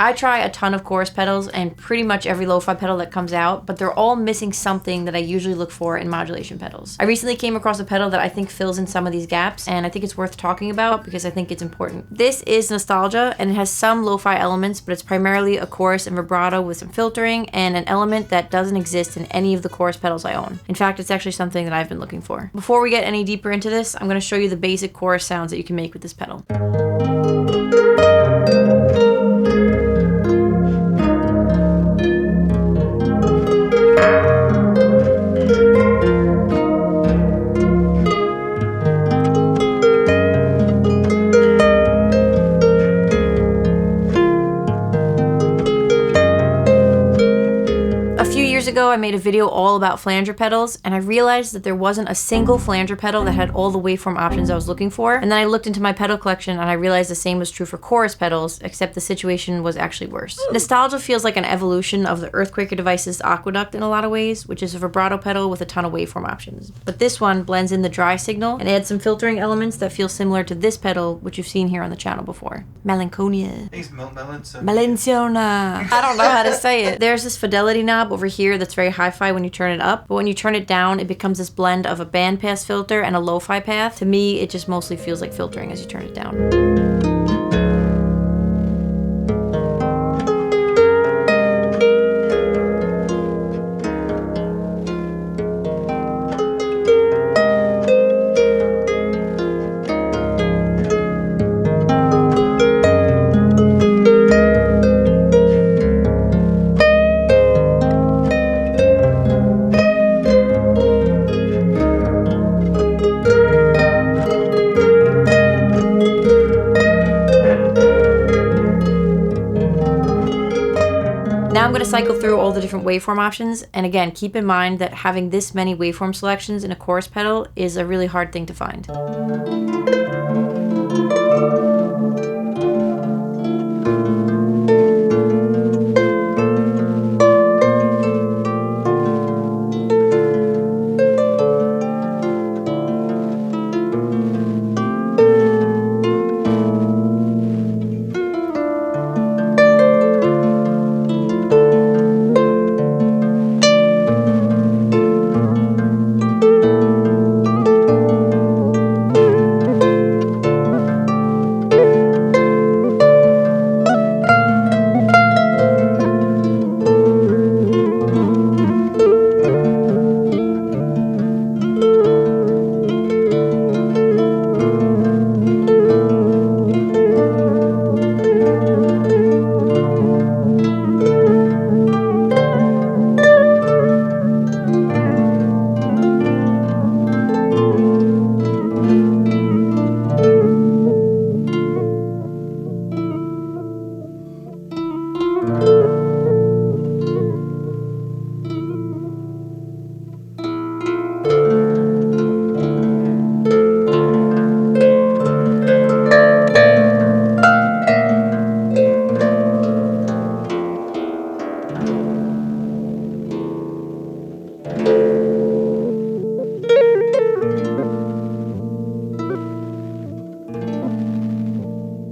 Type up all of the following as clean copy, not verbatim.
I try a ton of chorus pedals and pretty much every lo-fi pedal that comes out, but they're all missing something that I usually look for in modulation pedals. I recently came across a pedal that I think fills in some of these gaps, and I think it's worth talking about because I think it's important. This is Nostalgia, and it has some lo-fi elements, but it's primarily a chorus and vibrato with some filtering and an element that doesn't exist in any of the chorus pedals I own. In fact, it's actually something that I've been looking for. Before we get any deeper into this, I'm going to show you the basic chorus sounds that you can make with this pedal. Ago, I made a video all about flanger pedals, and I realized that there wasn't a single flanger pedal that had all the waveform options I was looking for. And then I looked into my pedal collection and I realized the same was true for chorus pedals, except the situation was actually worse. Nostalgia feels like an evolution of the Earthquaker Devices Aqueduct in a lot of ways, which is a vibrato pedal with a ton of waveform options. But this one blends in the dry signal and adds some filtering elements that feel similar to this pedal, which you've seen here on the channel before. Melancholia. Melanchona. I don't know how to say it. There's this fidelity knob over here that's very hi-fi when you turn it up, but when you turn it down, it becomes this blend of a bandpass filter and a lo-fi path. To me, it just mostly feels like filtering as you turn it down. Now I'm going to cycle through all the different waveform options, and again, keep in mind that having this many waveform selections in a chorus pedal is a really hard thing to find.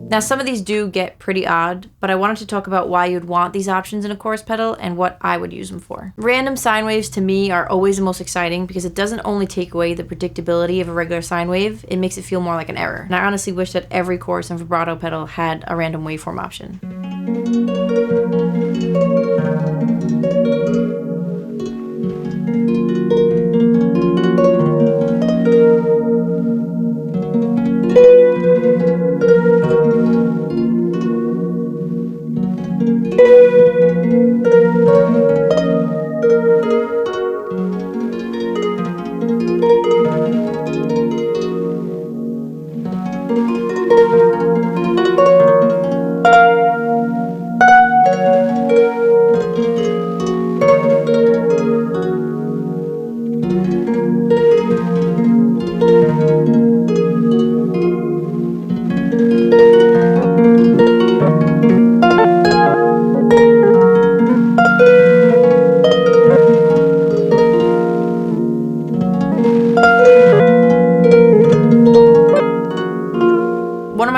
Now some of these do get pretty odd, but I wanted to talk about why you'd want these options in a chorus pedal and what I would use them for. Random sine waves to me are always the most exciting because it doesn't only take away the predictability of a regular sine wave, it makes it feel more like an error. And I honestly wish that every chorus and vibrato pedal had a random waveform option.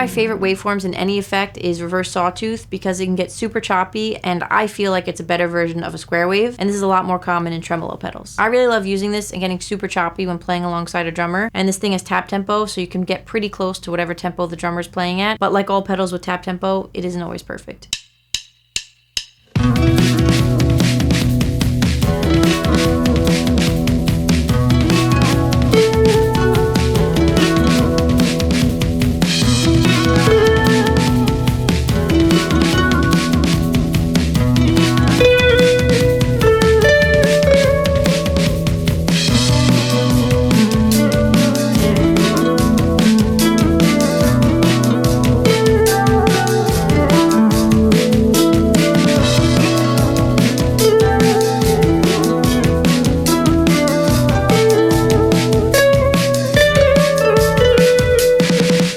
favorite waveforms in any effect is reverse sawtooth because it can get super choppy, and I feel like it's a better version of a square wave, and this is a lot more common in tremolo pedals. I really love using this and getting super choppy when playing alongside a drummer, and this thing has tap tempo, so you can get pretty close to whatever tempo the drummer's playing at, but like all pedals with tap tempo, it isn't always perfect.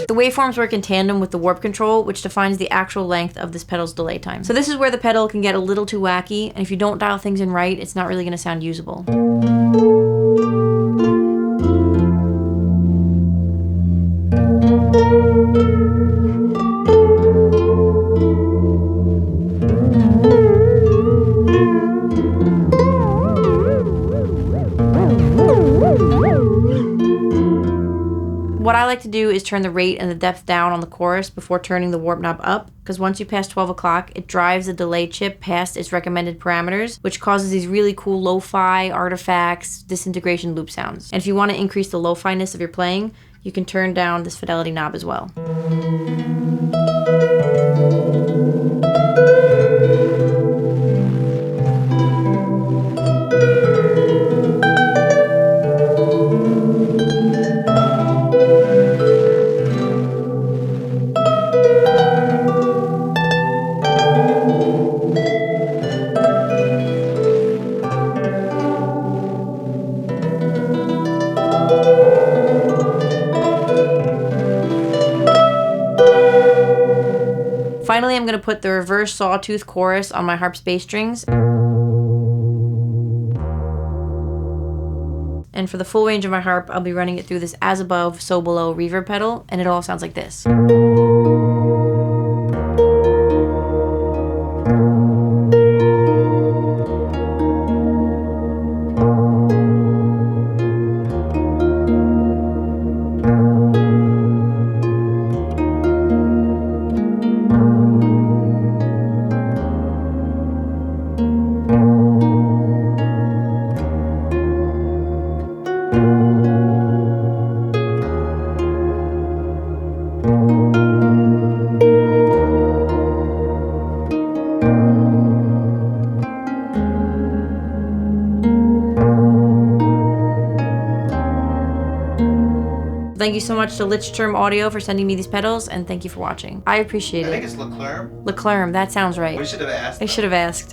The waveforms work in tandem with the warp control, which defines the actual length of this pedal's delay time. So this is where the pedal can get a little too wacky, and if you don't dial things in right, it's not really going to sound usable. What I like to do is turn the rate and the depth down on the chorus before turning the warp knob up, because once you pass 12 o'clock, it drives the delay chip past its recommended parameters, which causes these really cool lo-fi, artifacts, disintegration loop sounds. And if you want to increase the lo-fi-ness of your playing, you can turn down this fidelity knob as well. Finally, I'm going to put the reverse sawtooth chorus on my harp's bass strings. And for the full range of my harp, I'll be running it through this as above, so below reverb pedal, and it all sounds like this. Thank you so much to Lichtterm Audio for sending me these pedals, and thank you for watching. I appreciate it. I think it's Leclerc. Leclerc, that sounds right. We should have asked. I should have asked.